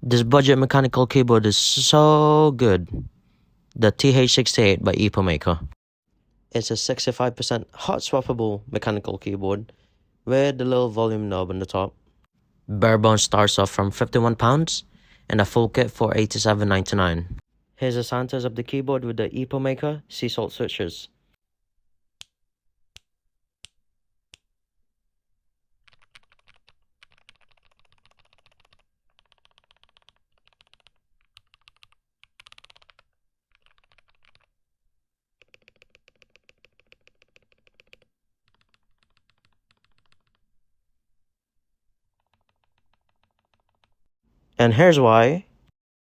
This budget mechanical keyboard is so good. The TH68 by EPOMaker. It's a 65% hot swappable mechanical keyboard with the little volume knob on the top. Barebones starts off from £51 and a full kit for $87.99. Here's a samples of the keyboard with the EPOMaker sea salt switches. And here's why